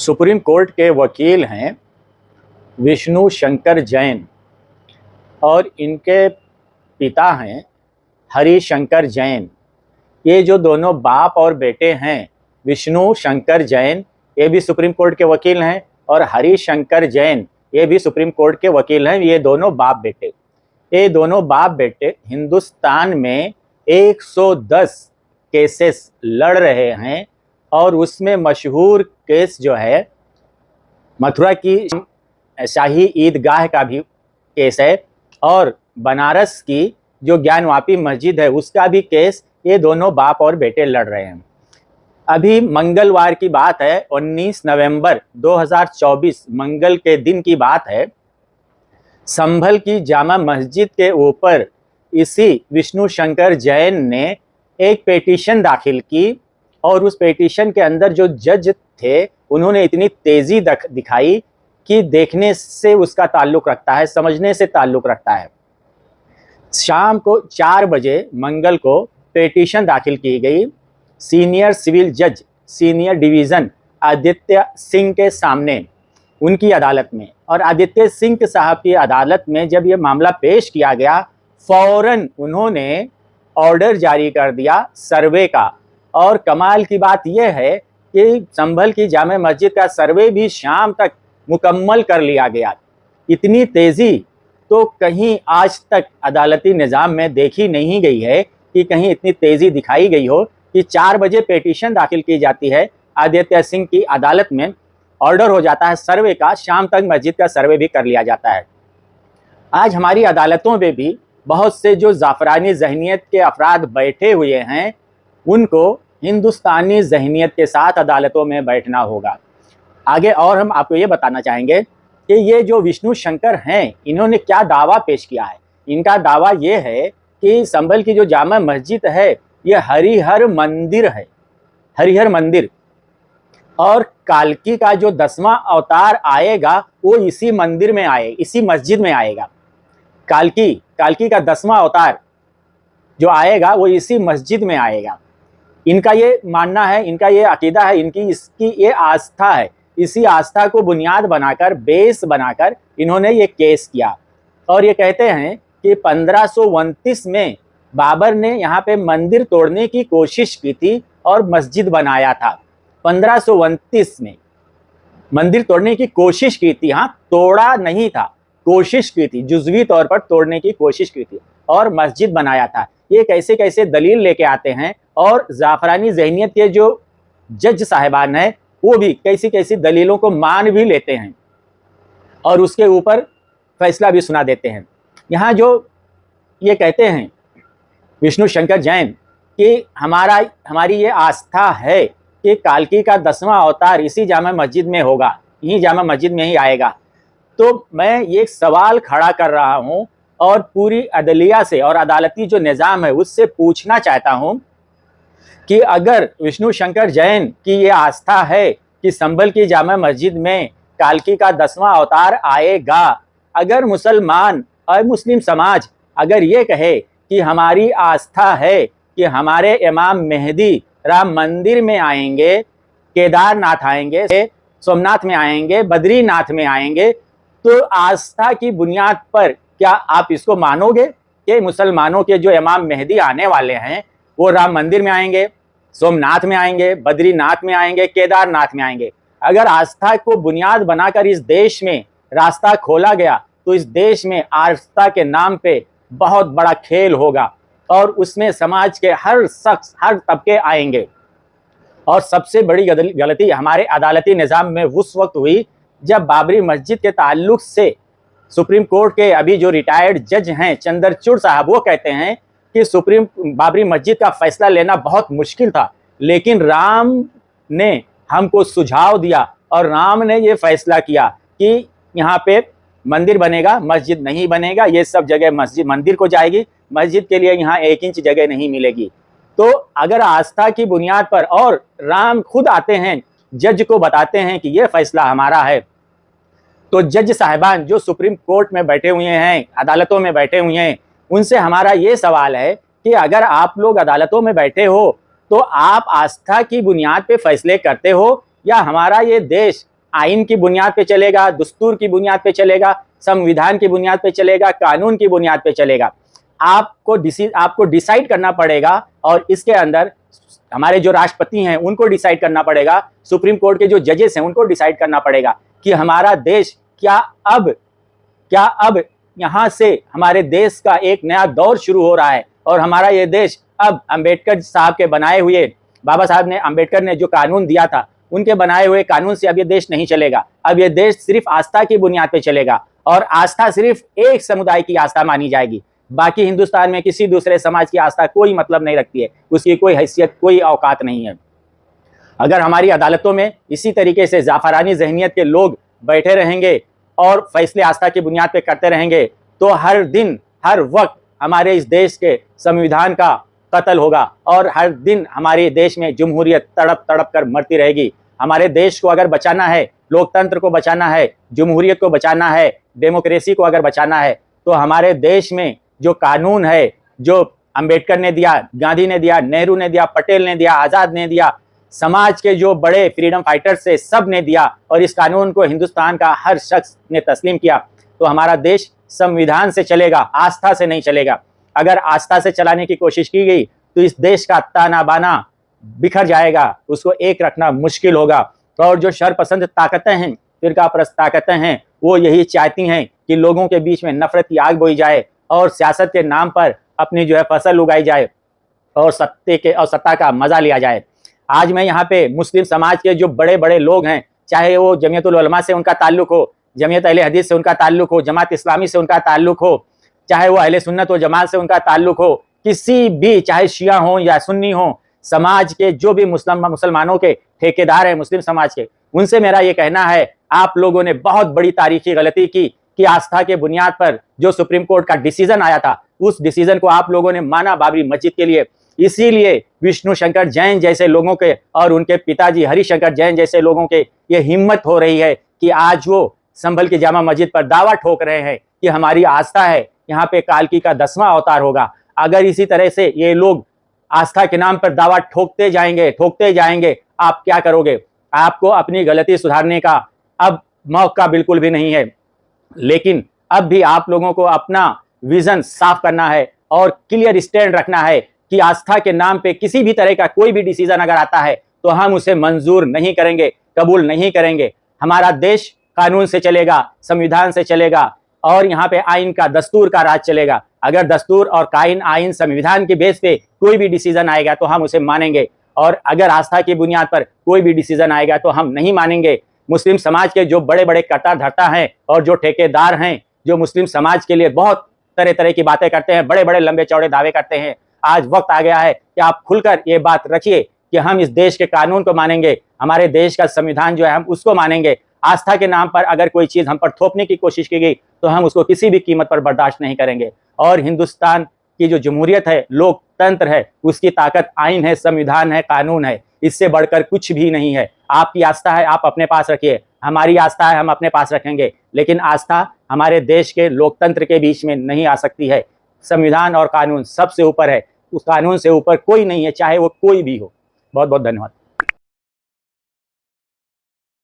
Supreme court के वकील हैं विष्णु शंकर जैन और इनके पिता हैं हरि शंकर जैन। ये जो दोनों बाप और बेटे हैं, विष्णु शंकर जैन ये भी सुप्रीम कोर्ट के वकील हैं और हरि शंकर जैन ये भी सुप्रीम कोर्ट के वकील हैं। ये दोनों बाप बेटे हिंदुस्तान में 110 केसेस लड़ रहे हैं और उसमें मशहूर केस जो है मथुरा की शाही ईदगाह का भी केस है और बनारस की जो ज्ञानवापी मस्जिद है उसका भी केस ये दोनों बाप और बेटे लड़ रहे हैं। अभी मंगलवार की बात है, 19 नवंबर 2024 मंगल के दिन की बात है। संभल की जामा मस्जिद के ऊपर इसी विष्णु शंकर जैन ने एक पेटिशन दाखिल की और उस पेटिशन के अंदर जो जज थे उन्होंने इतनी तेजी दिखाई कि देखने से उसका ताल्लुक रखता है, समझने से ताल्लुक रखता है। शाम को 4 बजे मंगल को पेटिशन दाखिल की गई सीनियर सिविल जज सीनियर डिवीज़न आदित्य सिंह के सामने उनकी अदालत में। और आदित्य सिंह साहब की अदालत में जब ये मामला पेश किया गया, फौरन उन्होंने ऑर्डर जारी कर दिया सर्वे का। और कमाल की बात यह है कि संभल की जामे मस्जिद का सर्वे भी शाम तक मुकम्मल कर लिया गया। इतनी तेज़ी तो कहीं आज तक अदालती निज़ाम में देखी नहीं गई है कि कहीं इतनी तेज़ी दिखाई गई हो कि 4 बजे पेटिशन दाखिल की जाती है आदित्य सिंह की अदालत में, ऑर्डर हो जाता है सर्वे का, शाम तक मस्जिद का सर्वे भी कर लिया जाता है। आज हमारी अदालतों में भी बहुत से जो ज़ाफ़रानी ज़हनियत के अफराद बैठे हुए हैं उनको हिंदुस्तानी ज़हनियत के साथ अदालतों में बैठना होगा। आगे और हम आपको ये बताना चाहेंगे कि ये जो विष्णु शंकर हैं इन्होंने क्या दावा पेश किया है। इनका दावा ये है कि संभल की जो जामा मस्जिद है ये हरिहर मंदिर है, हरिहर मंदिर, और काल्की का जो 10वां अवतार आएगा वो इसी मंदिर में आए, इसी मस्जिद में आएगा। काल्की का 10वां अवतार जो आएगा वो इसी मस्जिद में आएगा। इनका ये मानना है, इनका ये अकीदा है, इसकी ये आस्था है। इसी आस्था को बुनियाद बनाकर, बेस बनाकर इन्होंने ये केस किया। और ये कहते हैं कि 1529 में बाबर ने यहाँ पे मंदिर तोड़ने की कोशिश की थी और मस्जिद बनाया था। 1529 में मंदिर तोड़ने की कोशिश की थी, हाँ, तोड़ा नहीं था, कोशिश की थी, जुज़वी तौर पर तोड़ने की कोशिश की थी और मस्जिद बनाया था। ये कैसे कैसे दलील लेके आते हैं और ज़ाफ़रानी ज़हनियत के जो जज साहिबान हैं वो भी कैसी कैसी दलीलों को मान भी लेते हैं और उसके ऊपर फैसला भी सुना देते हैं। यहाँ जो ये कहते हैं विष्णु शंकर जैन कि हमारी ये आस्था है कि काल्की का 10वां अवतार इसी जामा मस्जिद में होगा, यही जामा मस्जिद में ही आएगा। तो मैं ये सवाल खड़ा कर रहा हूँ और पूरी अदलिया से और अदालती जो निज़ाम है उससे पूछना चाहता हूँ कि अगर विष्णु शंकर जैन की ये आस्था है कि संभल की जामा मस्जिद में काल्की का 10वां अवतार आएगा, अगर मुसलमान और मुस्लिम समाज अगर ये कहे कि हमारी आस्था है कि हमारे इमाम मेहदी राम मंदिर में आएंगे, केदारनाथ आएंगे, सोमनाथ में आएंगे, बद्रीनाथ में आएंगे, तो आस्था की बुनियाद पर क्या आप इसको मानोगे कि मुसलमानों के जो इमाम मेहदी आने वाले हैं वो राम मंदिर में आएंगे, सोमनाथ में आएंगे, बद्रीनाथ में आएंगे, केदारनाथ में आएंगे? अगर आस्था को बुनियाद बनाकर इस देश में रास्ता खोला गया तो इस देश में आस्था के नाम पे बहुत बड़ा खेल होगा और उसमें समाज के हर शख्स, हर तबके आएंगे। और सबसे बड़ी गलती हमारे अदालती निज़ाम में उस वक्त हुई जब बाबरी मस्जिद के ताल्लुक से सुप्रीम कोर्ट के अभी जो रिटायर्ड जज हैं चंद्रचूड़ साहब, वो कहते हैं कि बाबरी मस्जिद का फैसला लेना बहुत मुश्किल था, लेकिन राम ने हमको सुझाव दिया और राम ने ये फैसला किया कि यहाँ पे मंदिर बनेगा, मस्जिद नहीं बनेगा। ये सब जगह मस्जिद मंदिर को जाएगी, मस्जिद के लिए यहाँ 1 इंच जगह नहीं मिलेगी। तो अगर आस्था की बुनियाद पर, और राम खुद आते हैं जज को बताते हैं कि ये फैसला हमारा है, तो जज साहिबान जो सुप्रीम कोर्ट में बैठे हुए हैं, अदालतों में बैठे हुए हैं, उनसे हमारा ये सवाल है कि अगर आप लोग अदालतों में बैठे हो तो आप आस्था की बुनियाद पे फैसले करते हो या हमारा ये देश आइन की बुनियाद पे चलेगा, दस्तूर की बुनियाद पे चलेगा, संविधान की बुनियाद पे चलेगा, कानून की बुनियाद पे चलेगा। आपको डिसाइड करना पड़ेगा और इसके अंदर हमारे जो राष्ट्रपति हैं उनको डिसाइड करना पड़ेगा, सुप्रीम कोर्ट के जो जजेस हैं उनको डिसाइड करना पड़ेगा कि हमारा देश क्या अब यहाँ से हमारे देश का एक नया दौर शुरू हो रहा है और हमारा ये देश अब अंबेडकर साहब के बनाए हुए, बाबा साहब अंबेडकर ने जो कानून दिया था उनके बनाए हुए कानून से अब ये देश नहीं चलेगा। अब ये देश सिर्फ आस्था की बुनियाद पे चलेगा और आस्था सिर्फ एक समुदाय की आस्था मानी जाएगी। बाकी हिंदुस्तान में किसी दूसरे समाज की आस्था कोई मतलब नहीं रखती है, उसकी कोई हैसियत, कोई औकात नहीं है। अगर हमारी अदालतों में इसी तरीके से जाफरानी ज़हनियत के लोग बैठे रहेंगे और फैसले आस्था की बुनियाद पे करते रहेंगे तो हर दिन हर वक्त हमारे इस देश के संविधान का कत्ल होगा और हर दिन हमारे देश में जमहूरियत तड़प तड़प कर मरती रहेगी। हमारे देश को अगर बचाना है, लोकतंत्र को बचाना है, जमहूरियत को बचाना है, डेमोक्रेसी को अगर बचाना है तो हमारे देश में जो कानून है, जो अंबेडकर ने दिया, गांधी ने दिया, नेहरू ने दिया, पटेल ने दिया, आज़ाद ने दिया, समाज के जो बड़े फ्रीडम फाइटर्स से सब ने दिया और इस कानून को हिंदुस्तान का हर शख्स ने तस्लीम किया, तो हमारा देश संविधान से चलेगा, आस्था से नहीं चलेगा। अगर आस्था से चलाने की कोशिश की गई तो इस देश का ताना बाना बिखर जाएगा, उसको एक रखना मुश्किल होगा। और जो शरपसंद ताकतें हैं, फिरकापरस्त ताकतें हैं, वो यही चाहती हैं कि लोगों के बीच में नफरत की आग बोई जाए और सियासत के नाम पर अपनी जो है फसल उगाई जाए और सत्ता का मजा लिया जाए। आज मैं यहाँ पे मुस्लिम समाज के जो बड़े बड़े लोग हैं, चाहे वो जमीयतुल उलमा से उनका ताल्लुक हो, जमीयत अहले हदीस से उनका ताल्लुक हो, जमात इस्लामी से उनका ताल्लुक हो, चाहे वो अहले सुन्नत व जमात से उनका ताल्लुक हो, किसी भी, चाहे शिया हो या सुन्नी हो, समाज के जो भी मुसलमानों के ठेकेदार हैं मुस्लिम समाज के, उनसे मेरा ये कहना है, आप लोगों ने बहुत बड़ी तारीखी गलती की कि आस्था के बुनियाद पर जो सुप्रीम कोर्ट का डिसीजन आया था उस डिसीजन को आप लोगों ने माना बाबरी मस्जिद के लिए। इसीलिए विष्णु शंकर जैन जैसे लोगों के और उनके पिताजी हरिशंकर जैन जैसे लोगों के ये हिम्मत हो रही है कि आज वो संभल की जामा मस्जिद पर दावा ठोक रहे हैं कि हमारी आस्था है, यहाँ पे कालकी का 10वां अवतार होगा। अगर इसी तरह से ये लोग आस्था के नाम पर दावा ठोकते जाएंगे, आप क्या करोगे? आपको अपनी गलती सुधारने का अब मौका बिल्कुल भी नहीं है। लेकिन अब भी आप लोगों को अपना विजन साफ करना है और क्लियर स्टैंड रखना है कि आस्था के नाम पे किसी भी तरह का कोई भी डिसीजन अगर आता है तो हम उसे मंजूर नहीं करेंगे, कबूल नहीं करेंगे। हमारा देश कानून से चलेगा, संविधान से चलेगा और यहाँ पे आइन का, दस्तूर का राज चलेगा। अगर दस्तूर और कानून, आइन, संविधान के बेस पे कोई भी डिसीजन आएगा तो हम उसे मानेंगे और अगर आस्था की बुनियाद पर कोई भी डिसीजन आएगा तो हम नहीं मानेंगे। मुस्लिम समाज के जो बड़े बड़े कर्ता धर्ता हैं और जो ठेकेदार हैं, जो मुस्लिम समाज के लिए बहुत तरह तरह की बातें करते हैं, बड़े बड़े लंबे चौड़े दावे करते हैं, आज वक्त आ गया है कि आप खुलकर ये बात रखिए कि हम इस देश के कानून को मानेंगे, हमारे देश का संविधान जो है हम उसको मानेंगे। आस्था के नाम पर अगर कोई चीज़ हम पर थोपने की कोशिश की गई तो हम उसको किसी भी कीमत पर बर्दाश्त नहीं करेंगे। और हिंदुस्तान की जो जमहूरियत है, लोकतंत्र है, उसकी ताकत आइन है, संविधान है, कानून है, इससे बढ़कर कुछ भी नहीं है। आपकी आस्था है, आप अपने पास रखिए, हमारी आस्था है, हम अपने पास रखेंगे, लेकिन आस्था हमारे देश के लोकतंत्र के बीच में नहीं आ सकती है। संविधान और कानून सबसे ऊपर है, उस कानून से ऊपर कोई नहीं है, चाहे वो कोई भी हो। बहुत बहुत धन्यवाद।